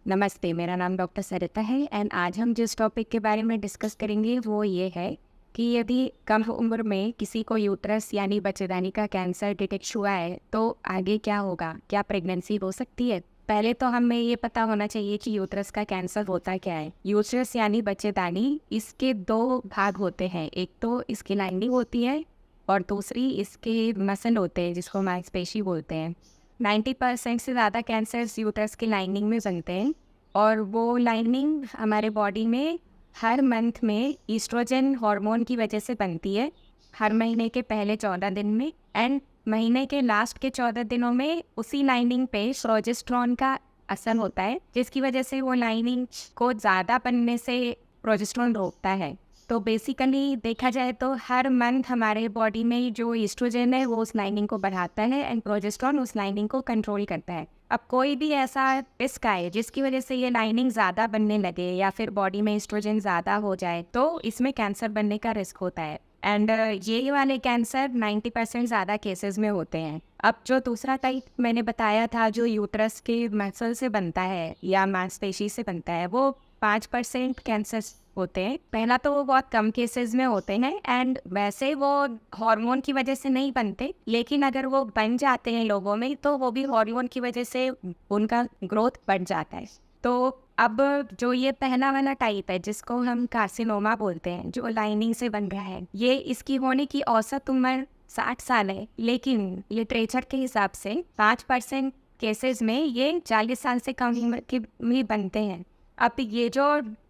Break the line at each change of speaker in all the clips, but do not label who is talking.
नमस्ते, मेरा नाम डॉक्टर सरिता है एंड आज हम जिस टॉपिक के बारे में डिस्कस करेंगे वो ये है कि यदि कम उम्र में किसी को यूट्रस यानी बच्चेदानी का कैंसर डिटेक्ट हुआ है तो आगे क्या होगा, क्या प्रेगनेंसी हो सकती है। पहले तो हमें ये पता होना चाहिए कि यूट्रस का कैंसर होता क्या है। यूट्रस यानी बच्चेदानी, इसके दो भाग होते हैं। एक तो इसकी लाइनिंग होती है और दूसरी इसके मसल होते हैं जिसको मांसपेशी बोलते हैं। 90% से ज़्यादा कैंसर्स यूट्रस की लाइनिंग में बनते हैं और वो लाइनिंग हमारे बॉडी में हर मंथ में ईस्ट्रोजन हार्मोन की वजह से बनती है, हर महीने के पहले 14 दिन में एंड महीने के लास्ट के 14 दिनों में उसी लाइनिंग पे प्रोजेस्टेरॉन का असर होता है, जिसकी वजह से वो लाइनिंग को ज़्यादा बनने से प्रोजेस्टेरॉन रोकता है। तो बेसिकली देखा जाए तो हर मंथ हमारे बॉडी में जो ईस्ट्रोजन है वो उस लाइनिंग को बढ़ाता है एंड प्रोजेस्टेरॉन उस लाइनिंग को कंट्रोल करता है। अब कोई भी ऐसा रिस्क आए जिसकी वजह से ये लाइनिंग ज़्यादा बनने लगे या फिर बॉडी में ईस्ट्रोजन ज़्यादा हो जाए तो इसमें कैंसर बनने का रिस्क होता है एंड ये वाले कैंसर 90% ज़्यादा केसेस में होते हैं। अब जो दूसरा टाइप मैंने बताया था जो यूट्रस के मसल से बनता है या मांसपेशी से बनता है, वो 5% कैंसर होते हैं। पहला तो वो बहुत कम केसेस में होते हैं एंड वैसे वो हार्मोन की वजह से नहीं बनते, लेकिन अगर वो बन जाते हैं लोगों में तो वो भी हार्मोन की वजह से उनका ग्रोथ बढ़ जाता है। तो अब जो ये पहला वाला टाइप है जिसको हम कार्सिनोमा बोलते हैं, जो लाइनिंग से बन रहा है, ये इसकी होने की औसत उम्र 60 साल है, लेकिन लिटरेचर के हिसाब से 5% केसेस में ये 40 साल से कम उम्र के भी बनते हैं। अब ये जो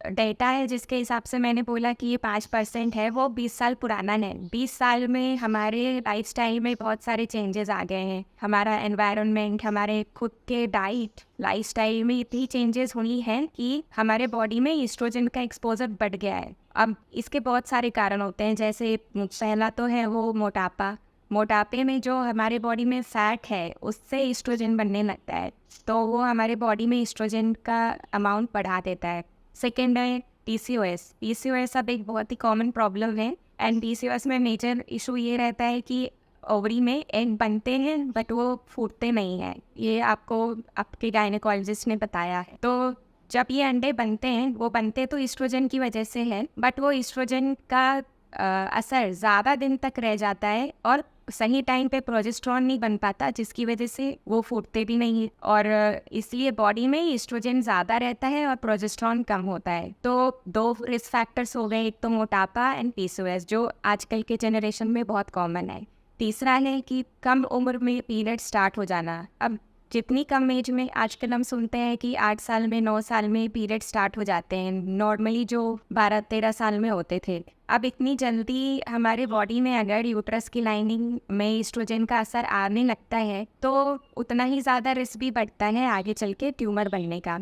डेटा है जिसके हिसाब से मैंने बोला कि ये 5% है, वो 20 साल पुराना है। 20 साल में हमारे लाइफस्टाइल में बहुत सारे चेंजेस आ गए हैं। हमारा एनवायरनमेंट, हमारे खुद के डाइट, लाइफस्टाइल में इतनी चेंजेस हुई हैं कि हमारे बॉडी में ईस्ट्रोजन का एक्सपोजर बढ़ गया है। अब इसके बहुत सारे कारण होते हैं, जैसे पहला तो है वो मोटापा। मोटापे में जो हमारे बॉडी में फैट है उससे ईस्ट्रोजन बनने लगता है, तो वो हमारे बॉडी में ईस्ट्रोजन का अमाउंट बढ़ा देता है। सेकेंड है पीसीओएस। पीसीओएस अब एक बहुत ही कॉमन प्रॉब्लम है एंड पीसीओएस में मेजर इशू ये रहता है कि ओवरी में एग बनते हैं बट वो फूटते नहीं हैं। ये आपको आपके गायनेकोलॉजिस्ट ने बताया है। तो जब ये अंडे बनते हैं, वो बनते तो ईस्ट्रोजन की वजह से है, बट वो ईस्ट्रोजन का असर ज़्यादा दिन तक रह जाता है और सही टाइम पे प्रोजेस्टेरॉन नहीं बन पाता, जिसकी वजह से वो फूटते भी नहीं और इसलिए बॉडी में ईस्ट्रोजन ज़्यादा रहता है और प्रोजेस्टेरॉन कम होता है। तो दो रिस्क फैक्टर्स हो गए, एक तो मोटापा एंड पीसीओएस जो आजकल के जनरेशन में बहुत कॉमन है। तीसरा है कि कम उम्र में पीरियड स्टार्ट हो जाना। अब जितनी कम एज में आजकल हम सुनते हैं कि 8 साल में 9 साल में पीरियड स्टार्ट हो जाते हैं, नॉर्मली जो 12-13 साल में होते थे। अब इतनी जल्दी हमारे बॉडी में अगर यूट्रस की लाइनिंग में ईस्ट्रोजन का असर आने लगता है तो उतना ही ज़्यादा रिस्क भी बढ़ता है आगे चल के ट्यूमर बनने का।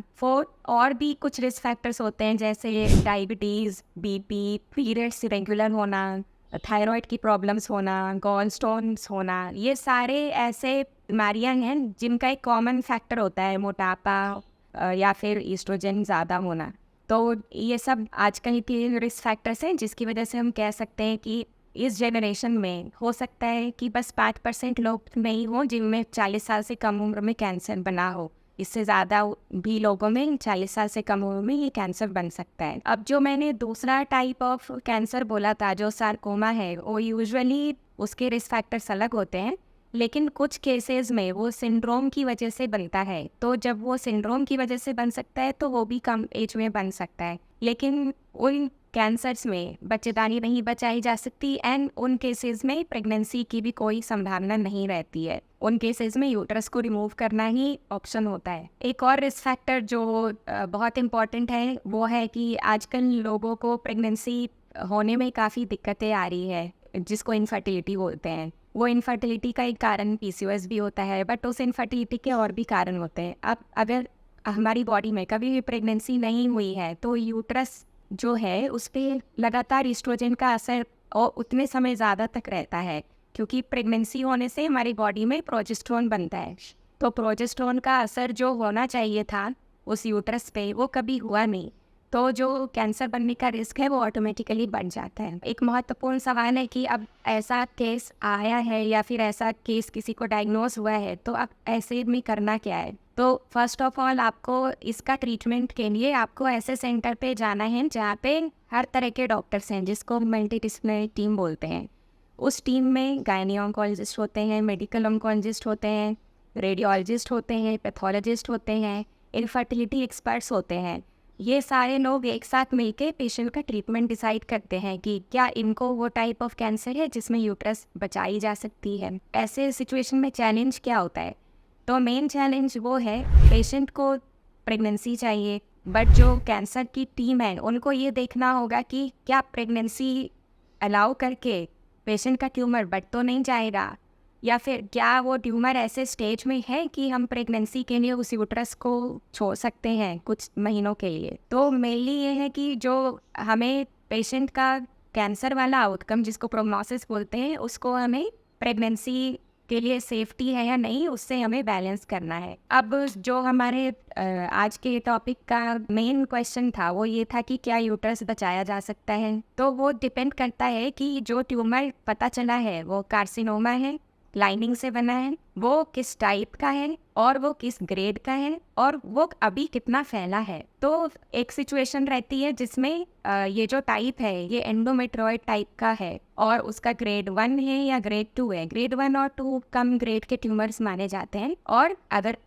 और भी कुछ रिस्क फैक्टर्स होते हैं जैसे डायबिटीज़, बीपी, पीरियड्स इरेगुलर होना, थायराइड की प्रॉब्लम्स होना, गॉल स्टोन्स होना। ये सारे ऐसे बीमारियां हैं जिनका एक कॉमन फैक्टर होता है मोटापा या फिर ईस्ट्रोजन ज़्यादा होना। तो ये सब आजकल के रिस्क फैक्टर्स हैं जिसकी वजह से हम कह सकते हैं कि इस जनरेशन में हो सकता है कि बस 5% लोग नहीं हो जिनमें 40 साल से कम उम्र में कैंसर बना हो। इससे ज़्यादा भी लोगों में 40 साल से कम उम्र में ये कैंसर बन सकता है। अब जो मैंने दूसरा टाइप ऑफ कैंसर बोला था जो सार्कोमा है, वो यूजुअली उसके रिस्क फैक्टर्स अलग होते हैं, लेकिन कुछ केसेस में वो सिंड्रोम की वजह से बनता है। तो जब वो सिंड्रोम की वजह से बन सकता है तो वो भी कम एज में बन सकता है, लेकिन उन कैंसर्स में बच्चेदानी नहीं बचाई जा सकती एंड उन केसेस में प्रेगनेंसी की भी कोई संभावना नहीं रहती है। उन केसेस में यूट्रस को रिमूव करना ही ऑप्शन होता है। एक और रिस्क फैक्टर जो बहुत इम्पॉर्टेंट है वो है कि आजकल लोगों को प्रेगनेंसी होने में काफ़ी दिक्कतें आ रही है, जिसको इनफर्टिलिटी बोलते हैं। वो इनफर्टिलिटी का एक कारण पीसीओएस भी होता है, बट उस इनफर्टिलिटी के और भी कारण होते हैं। अब अगर हमारी बॉडी में कभी भी प्रेगनेंसी नहीं हुई है तो यूट्रस जो है उस पर लगातार ईस्ट्रोजन का असर और उतने समय ज़्यादा तक रहता है, क्योंकि प्रेगनेंसी होने से हमारी बॉडी में प्रोजेस्टेरॉन बनता है। तो प्रोजेस्टेरॉन का असर जो होना चाहिए था उस यूट्रस पे वो कभी हुआ नहीं। तो जो कैंसर बनने का रिस्क है वो ऑटोमेटिकली बढ़ जाता है। एक महत्वपूर्ण सवाल है कि अब ऐसा केस आया है या फिर ऐसा केस किसी को डायग्नोज हुआ है, तो अब ऐसे में करना क्या है? तो फर्स्ट ऑफ ऑल आपको इसका ट्रीटमेंट के लिए आपको ऐसे सेंटर पे जाना है जहाँ पे हर तरह के डॉक्टर्स हैं, जिसको मल्टीडिसिप्लिनरी टीम बोलते हैं। उस टीम में गायनी ऑन्कोलॉजिस्ट होते हैं, मेडिकल ऑन्कोलॉजिस्ट होते हैं, रेडियोलॉजिस्ट होते हैं, पैथोलॉजिस्ट होते हैं, इनफर्टिलिटी एक्सपर्ट्स होते हैं। ये सारे लोग एक साथ मिलके पेशेंट का ट्रीटमेंट डिसाइड करते हैं कि क्या इनको वो टाइप ऑफ कैंसर है जिसमें यूट्रस बचाई जा सकती है। ऐसे सिचुएशन में चैलेंज क्या होता है? तो मेन चैलेंज वो है, पेशेंट को प्रेगनेंसी चाहिए, बट जो कैंसर की टीम है उनको ये देखना होगा कि क्या प्रेगनेंसी अलाउ करके पेशेंट का ट्यूमर बढ़ तो नहीं जाएगा, या फिर क्या वो ट्यूमर ऐसे स्टेज में है कि हम प्रेगनेंसी के लिए उस यूट्रस को छोड़ सकते हैं कुछ महीनों के लिए। तो मेनली ये है कि जो हमें पेशेंट का कैंसर वाला आउटकम, जिसको प्रोग्नोसिस बोलते हैं, उसको हमें प्रेगनेंसी के लिए सेफ्टी है या नहीं, उससे हमें बैलेंस करना है। अब जो हमारे आज के टॉपिक का मेन क्वेश्चन था वो ये था कि क्या यूट्रस बचाया जा सकता है। तो वो डिपेंड करता है कि जो ट्यूमर पता चला है वो कार्सिनोमा है, लाइनिंग से बना है, वो किस टाइप का है और वो किस ग्रेड का है और वो अभी कितना फैला है। तो एक सिचुएशन रहती है जिसमें ये जो टाइप है ये एंडोमेट्रॉयड टाइप का है और उसका ग्रेड 1 है या ग्रेड 2 है। ग्रेड 1 और 2 कम ग्रेड के ट्यूमर्स माने जाते हैं, और अगर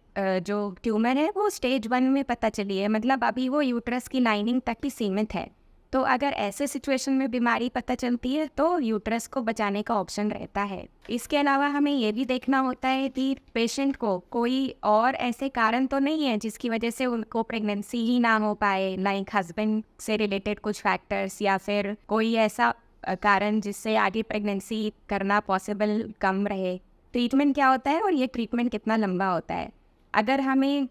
जो ट्यूमर है वो स्टेज 1 में पता चली है, मतलब अभी वो यूट्रस की लाइनिंग तक ही सीमित है। तो अगर ऐसे सिचुएशन में बीमारी पता चलती है तो यूट्रस को बचाने का ऑप्शन रहता है। इसके अलावा हमें ये भी देखना होता है कि पेशेंट को कोई और ऐसे कारण तो नहीं है जिसकी वजह से उनको प्रेगनेंसी ही ना हो पाए, लाइक हस्बैंड से रिलेटेड कुछ फैक्टर्स या फिर कोई ऐसा कारण जिससे आगे प्रेगनेंसी करना पॉसिबल कम रहे। ट्रीटमेंट क्या होता है और ये ट्रीटमेंट कितना लंबा होता है? अगर हमें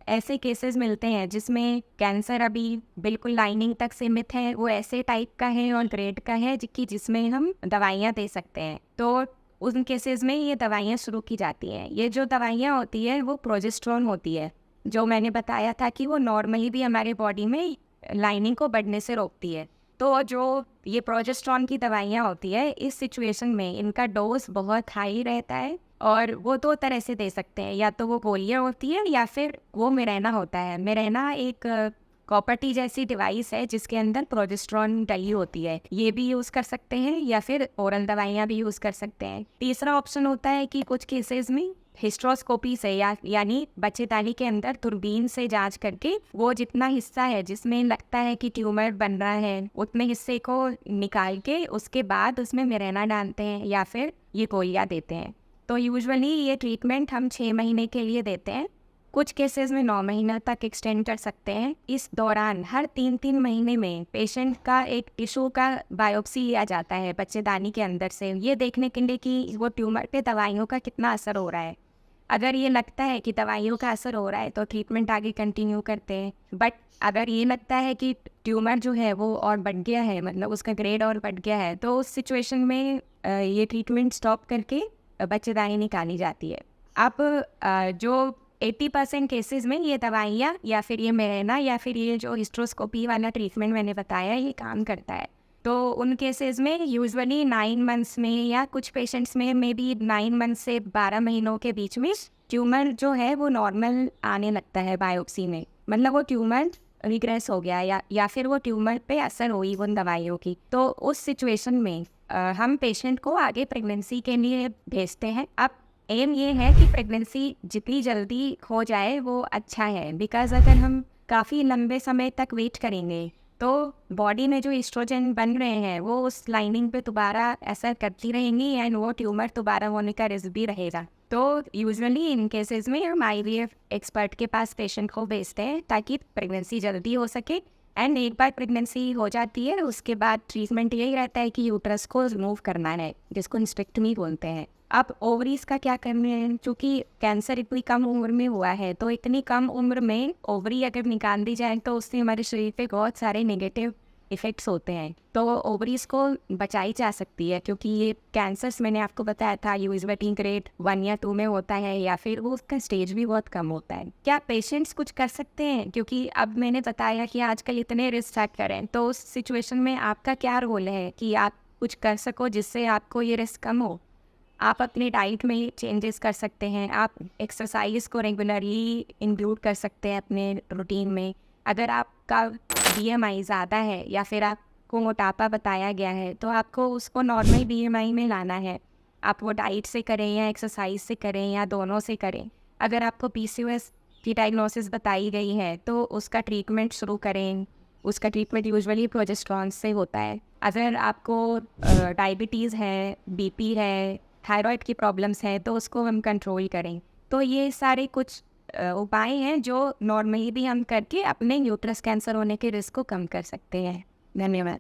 ऐसे केसेस मिलते हैं जिसमें कैंसर अभी बिल्कुल लाइनिंग तक सीमित है, वो ऐसे टाइप का है और ग्रेड का है जिसमें हम दवाइयाँ दे सकते हैं, तो उन केसेस में ये दवाइयाँ शुरू की जाती हैं। ये जो दवाइयाँ होती है वो प्रोजेस्टेरोन होती है, जो मैंने बताया था कि वो नॉर्मली भी हमारे बॉडी में लाइनिंग को बढ़ने से रोकती है। तो जो ये प्रोजेस्टेरोन की दवाइयाँ होती है, इस सिचुएशन में इनका डोज बहुत हाई रहता है और वो दो तरह से दे सकते हैं, या तो वो गोलियाँ होती है या फिर वो मिरेना होता है। मिरेना एक कॉपर टी जैसी डिवाइस है जिसके अंदर प्रोजेस्टेरोन डली होती है, ये भी यूज़ कर सकते हैं या फिर ओरल दवाइयाँ भी यूज़ कर सकते हैं। तीसरा ऑप्शन होता है कि कुछ केसेस में हिस्ट्रोस्कोपी से यानी बच्चेदानी के अंदर दूरबीन से जांच करके वो जितना हिस्सा है जिसमें लगता है कि ट्यूमर बन रहा है उतने हिस्से को निकाल के उसके बाद उसमें मिरेना डालते हैं या फिर ये गोलियाँ देते हैं। तो यूजुअली ये ट्रीटमेंट हम 6 महीने के लिए देते हैं, कुछ केसेस में 9 महीने तक एक्सटेंड कर सकते हैं। इस दौरान हर 3-3 महीने में पेशेंट का एक टिश्यू का बायोप्सी लिया जाता है बच्चेदानी के अंदर से, ये देखने के लिए कि वो ट्यूमर पे दवाइयों का कितना असर हो रहा है। अगर ये लगता है कि दवाइयों का असर हो रहा है तो ट्रीटमेंट आगे कंटिन्यू करते हैं, बट अगर ये लगता है कि ट्यूमर जो है वो और बढ़ गया है, मतलब उसका ग्रेड और बढ़ गया है, तो उस सिचुएशन में ये ट्रीटमेंट स्टॉप करके बच्चेदानी निकाली जाती है। अब जो 80% केसेस में ये दवाइयाँ या फिर ये मिरेना या फिर ये जो हिस्ट्रोस्कोपी वाला ट्रीटमेंट मैंने बताया ये काम करता है। तो उन केसेस में यूजुअली 9 मंथ्स में या कुछ पेशेंट्स में मे बी 9 मंथ्स से 12 महीनों के बीच में ट्यूमर जो है वो नॉर्मल आने लगता है बायोप्सी में, मतलब वो ट्यूमर रिग्रेस हो गया या फिर वो ट्यूमर पे असर हुई उन दवाइयों की। तो उस सिचुएशन में हम पेशेंट को आगे प्रेगनेंसी के लिए भेजते हैं। अब एम ये है कि प्रेगनेंसी जितनी जल्दी हो जाए वो अच्छा है, बिकॉज अगर हम काफ़ी लंबे समय तक वेट करेंगे तो बॉडी में जो एस्ट्रोजन बन रहे हैं वो उस लाइनिंग पे दोबारा असर करती रहेंगी एंड वो ट्यूमर दोबारा होने का रिस्क भी रहेगा। तो यूजुअली इन केसेस में हम IVF एक्सपर्ट के पास पेशेंट को भेजते हैं ताकि प्रेगनेंसी जल्दी हो सके। एंड एक बार प्रेगनेंसी हो जाती है उसके बाद ट्रीटमेंट यही रहता है कि यूट्रस को रिमूव करना है, जिसको हिस्टेक्टमी बोलते हैं। अब ओवरीज का क्या करना है, क्योंकि कैंसर इतनी कम उम्र में हुआ है तो इतनी कम उम्र में ओवरी अगर निकाल दी जाए तो उससे हमारे शरीर पे बहुत सारे नेगेटिव इफ़ेक्ट्स होते हैं, तो ओवरीज को बचाई जा सकती है, क्योंकि ये कैंसर्स मैंने आपको बताया था यूजली ग्रेड 1 या 2 में होता है, या फिर वो उसका स्टेज भी बहुत कम होता है। क्या पेशेंट्स कुछ कर सकते हैं? क्योंकि अब मैंने बताया कि आजकल इतने रिस्क फैक्टर हैं, तो उस सिचुएशन में आपका क्या रोल है कि आप कुछ कर सको जिससे आपको ये रिस्क कम हो? आप अपनी डाइट में चेंजेस कर सकते हैं, आप एक्सरसाइज को रेगुलरली इंक्लूड कर सकते हैं अपने रूटीन में। अगर आपका बीएमआई ज़्यादा है या फिर आपको मोटापा बताया गया है, तो आपको उसको नॉर्मल बीएमआई में लाना है। आप वो डाइट से करें या एक्सरसाइज से करें या दोनों से करें। अगर आपको पीसीओएस की डायग्नोसिस बताई गई है, तो उसका ट्रीटमेंट शुरू करें। उसका ट्रीटमेंट यूजुअली प्रोजेस्टेरॉन से होता है। अगर आपको डायबिटीज़ है, बीपी है, थायराइड की प्रॉब्लम्स हैं, तो उसको हम कंट्रोल करें। तो ये सारे कुछ उपाय हैं जो नॉर्मली भी हम करके अपने यूट्रस कैंसर होने के रिस्क को कम कर सकते हैं। धन्यवाद।